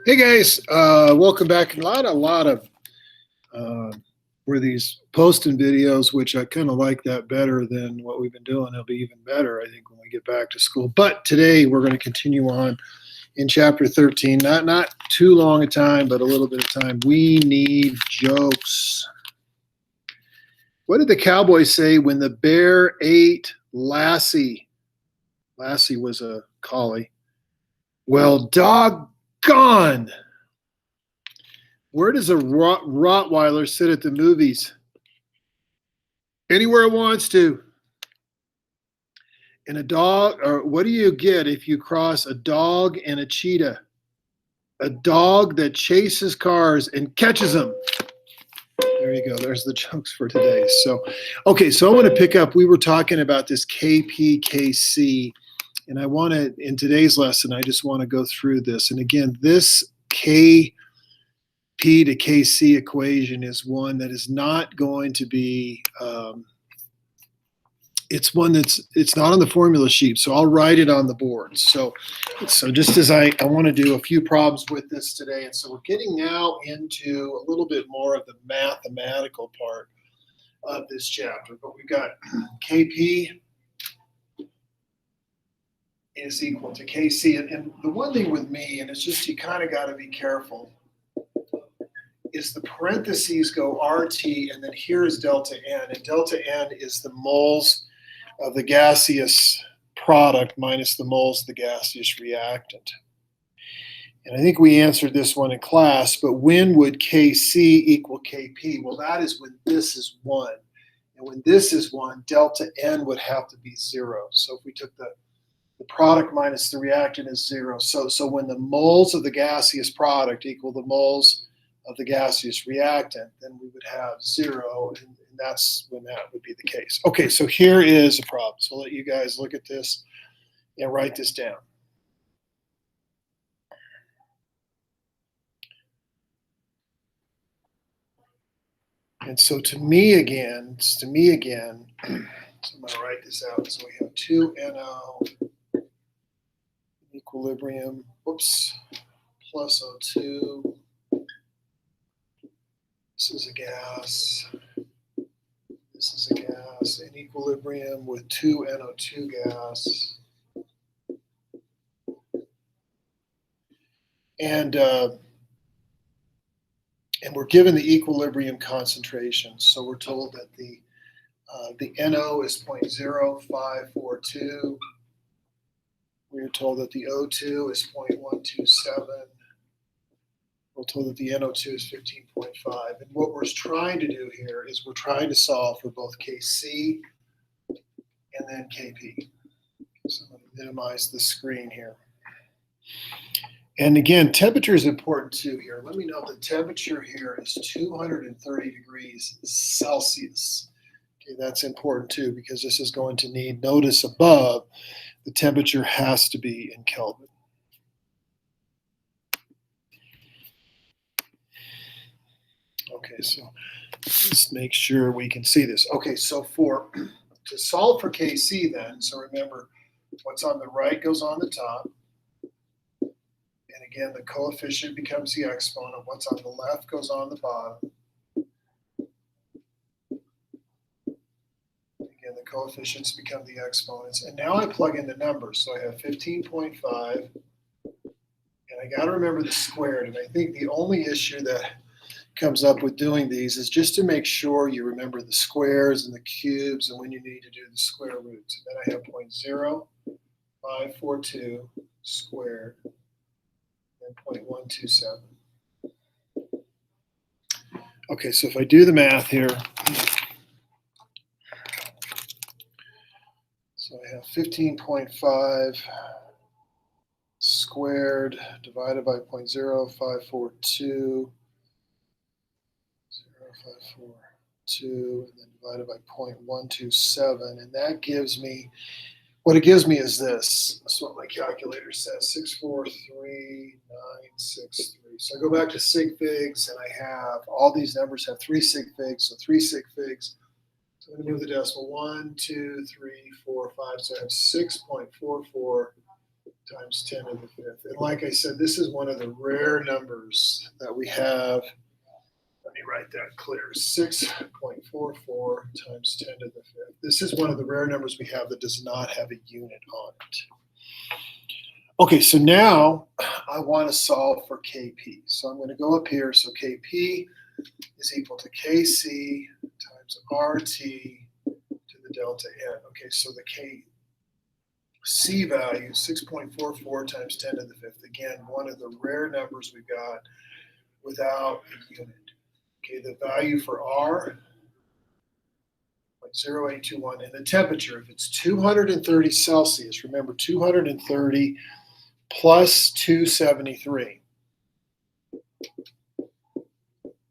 Hey guys, welcome back. A lot of were these posting videos, which I kind of like that better than what we've been doing. It'll be even better, I think, when we get back to school. But today we're going to continue on in chapter 13. Not too long a time, but a little bit of time. We need jokes. What did the cowboy say when the bear ate Lassie? Lassie was a collie. Well, doggone. Where does a Rottweiler sit at the movies? Anywhere it wants to. And a dog, or what do you get if you cross a dog and a cheetah? A dog that chases cars and catches them. There you go. There's the jokes for today. So I want to pick up. We were talking about this KPKC, and I want to, in today's lesson, I just want to go through this. And again, this KP to KC equation is one that is not going to be, it's not on the formula sheet, so I'll write it on the board. So just as I want to do a few problems with this today, and so we're getting now into a little bit more of the mathematical part of this chapter, but we've got KP is equal to KC, and the one thing with me, and it's just you kind of got to be careful, is the parentheses go RT, and then here is delta N, and delta N is the moles of the gaseous product minus the moles of the gaseous reactant. And I think we answered this one in class, but when would KC equal KP? Well, that is when this is 1. And when this is 1, delta N would have to be 0. So if we took the product minus the reactant is 0. So when the moles of the gaseous product equal the moles of the gaseous reactant, then we would have 0, and that's when that would be the case. Okay, so here is a problem. So I'll let you guys look at this and write this down. And so to me again, so I'm going to write this out. So we have 2NO equilibrium, plus O2. This is a gas. This is a gas in equilibrium with 2NO2 gas. And we're given the equilibrium concentration. So we're told that the NO is 0.0542. We're told that the O2 is 0.127. We're told that the NO2 is 15.5. And what we're trying to do here is we're trying to solve for both KC and then KP. So I'm going to minimize the screen here. And again, temperature is important too here. Let me know the temperature here is 230 degrees Celsius. Okay, that's important too, because this is going to need, notice above, the temperature has to be in Kelvin. Okay, so let's make sure we can see this. Okay, so to solve for KC then, so remember, what's on the right goes on the top. And again, the coefficient becomes the exponent. What's on the left goes on the bottom. Again, the coefficients become the exponents. And now I plug in the numbers. So I have 15.5. And I got to remember the squared. And I think the only issue that comes up with doing these is just to make sure you remember the squares and the cubes and when you need to do the square roots. And then I have 0.0542 squared and 0.127. Okay, so if I do the math here, so I have 15.5 squared divided by 0.0542. 0.542, and then divided by 0.127, and that gives me, what it gives me is this. That's what my calculator says, 643,963. So I go back to sig figs, and I have, all these numbers have 3 sig figs, so 3 sig figs. So I'm going to move the decimal 1, 2, 3, 4, 5, so I have 6.44 times 10 to the 5th. And like I said, this is one of the rare numbers that we have. Let me write that clear. 6.44 times 10 to the 5th. This is one of the rare numbers we have that does not have a unit on it. Okay, so now I want to solve for Kp. So I'm going to go up here. So Kp is equal to Kc times RT to the delta N. Okay, so the Kc value, 6.44 times 10 to the 5th. Again, one of the rare numbers we've got without a unit. Okay, the value for R, 0.0821, and the temperature, if it's 230 Celsius, remember 230 plus 273.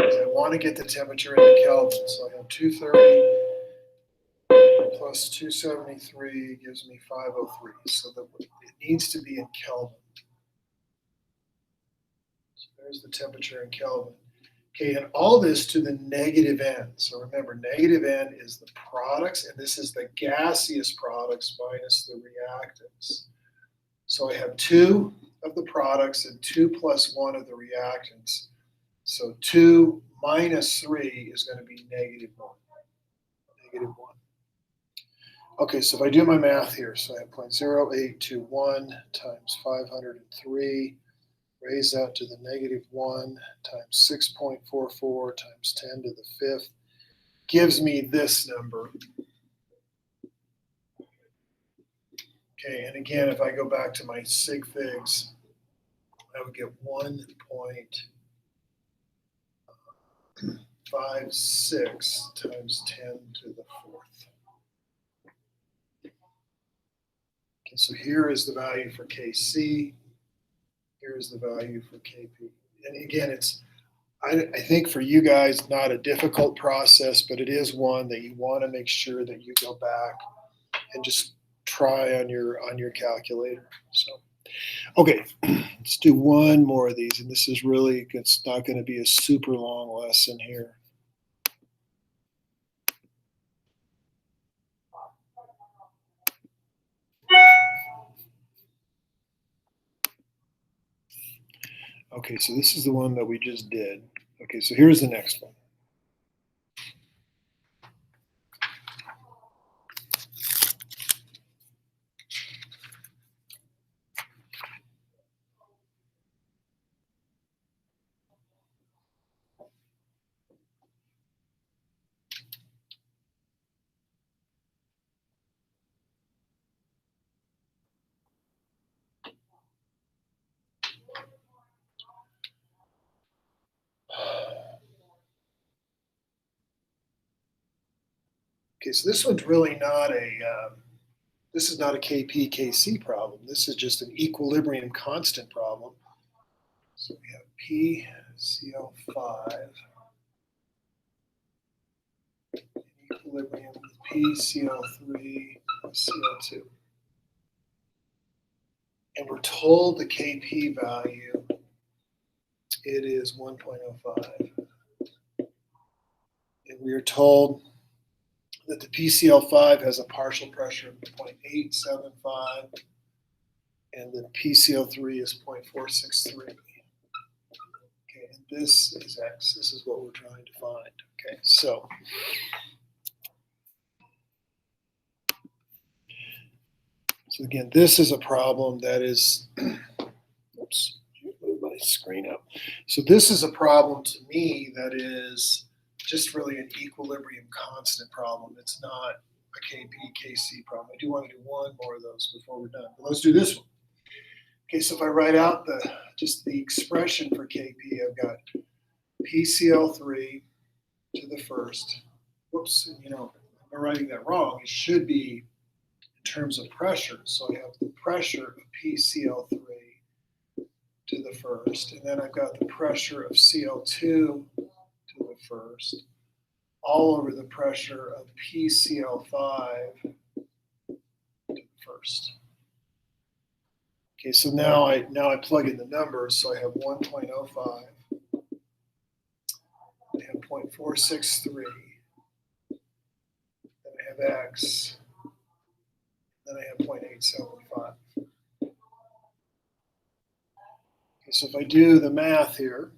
I want to get the temperature into Kelvin, so I have 230 plus 273 gives me 503, so that it needs to be in Kelvin. So there's the temperature in Kelvin. Okay, and all this to the negative n. So remember, negative n is the products, and this is the gaseous products minus the reactants. So I have 2 of the products and 2 plus 1 of the reactants. So 2 minus 3 is going to be negative 1. Negative 1. Okay, so if I do my math here, so I have 0.0821 times 503, raise that to the negative 1 times 6.44 times 10 to the 5th, gives me this number. Okay, and again, if I go back to my sig figs, I would get 1.56 times 10 to the 4th. Okay, so here is the value for Kc. Here is the value for Kp. And again, it's, I think for you guys, not a difficult process, but it is one that you want to make sure that you go back and just try on your calculator. So, okay, let's do one more of these, and this is really, it's not going to be a super long lesson here. Okay, so this is the one that we just did. Okay, so here's the next one. Okay, so this one's really not this is not a Kp, Kc problem. This is just an equilibrium constant problem. So we have PCl5 in equilibrium with PCl3 CO2. And we're told the Kp value, it is 1.05. And we are told that the PCl5 has a partial pressure of 0.875 and the PCl3 is 0.463. Okay, and this is X. This is what we're trying to find. Okay, so again, this is a problem that is, oops, move my screen up. So this is a problem to me that is just really an equilibrium constant problem. It's not a Kp, Kc problem. I do want to do one more of those before we're done. But let's do this one. Okay, so if I write out just the expression for Kp, I've got PCl3 to the first. Whoops, I'm writing that wrong. It should be in terms of pressure. So I have the pressure of PCl3 to the first, and then I've got the pressure of Cl2 to the first, all over the pressure of PCl5 to the first. Okay, so now I plug in the numbers. So I have 1.05, I have 0.463, then I have X, then I have 0.875. So if I do the math here,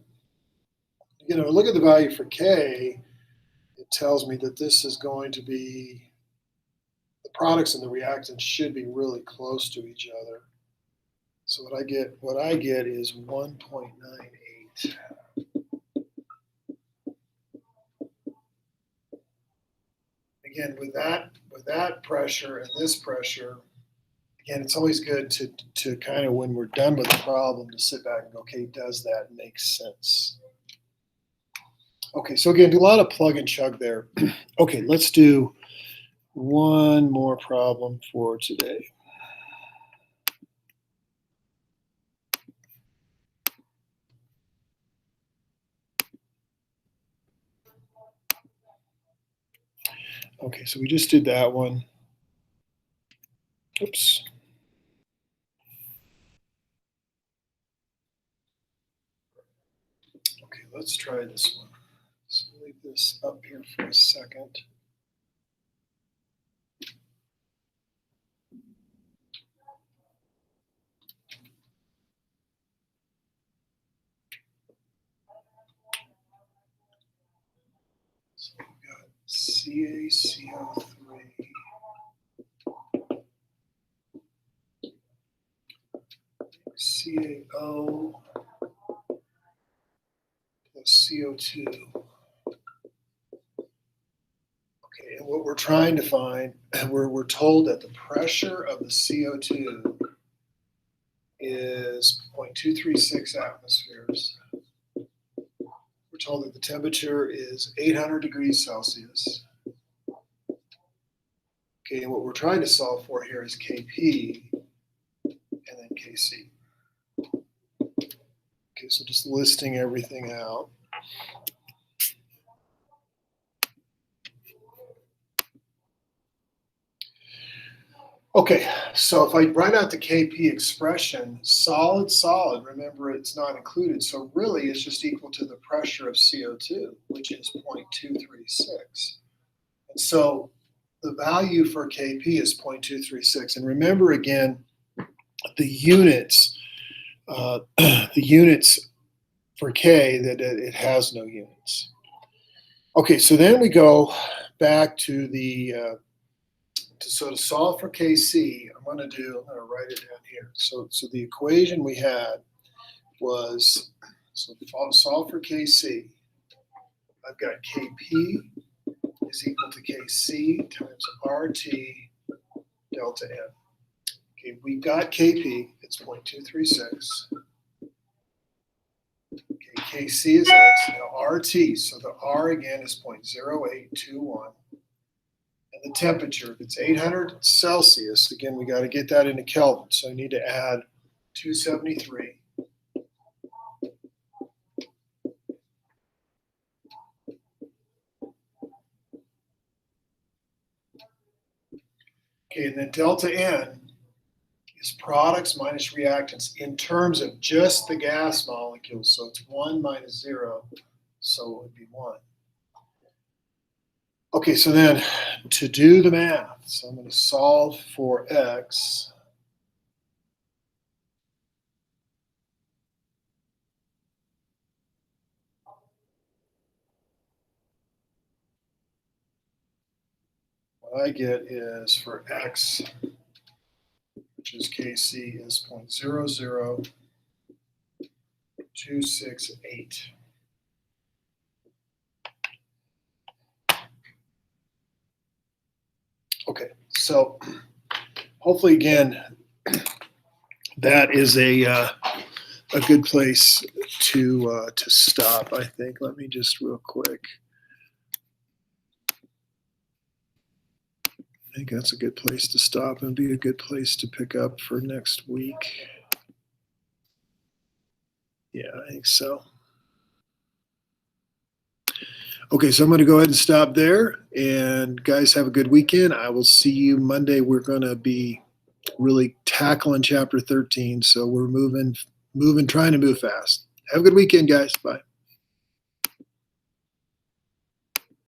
look at the value for K, it tells me that this is going to be, the products and the reactants should be really close to each other. So what I get is 1.98. Again, with that pressure and this pressure, again, it's always good to kind of, when we're done with the problem, to sit back and go, okay, does that make sense? Okay, so again, do a lot of plug and chug there. Okay, let's do one more problem for today. Okay, so we just did that one. Oops. Okay, let's try this one. Let's leave this up here for a second. So we've got CaCO3. CaO plus CO2. Okay, and what we're trying to find, we're told that the pressure of the CO2 is 0.236 atmospheres. We're told that the temperature is 800 degrees Celsius. Okay, and what we're trying to solve for here is Kp and then Kc. Okay, so just listing everything out. Okay, so if I write out the Kp expression, solid, remember it's not included, so really it's just equal to the pressure of CO2, which is 0.236. And so the value for Kp is 0.236. And remember again, the units for K, that it has no units. Okay, so then we go back to the to solve for Kc, I'm going to write it down here. So the equation we had was, so solve for Kc. I've got Kp is equal to Kc times RT delta N. Okay, we got Kp, it's 0.236. Okay, Kc is X, now RT, so the R again is 0.0821. And the temperature, if it's 800 Celsius, again, we got to get that into Kelvin, so I need to add 273. Okay, and then delta N is products minus reactants in terms of just the gas molecules. So it's 1 minus 0, so it would be 1. Okay, so then to do the math, so I'm going to solve for X. What I get is for X, which is Kc, is 0.00268. Okay, so hopefully again, that is a good place to stop, I think. Let me just real quick. I think that's a good place to stop and be a good place to pick up for next week. Yeah, I think so. Okay, so I'm going to go ahead and stop there. And guys, have a good weekend. I will see you Monday. We're going to be really tackling chapter 13. So we're moving, trying to move fast. Have a good weekend, guys. Bye.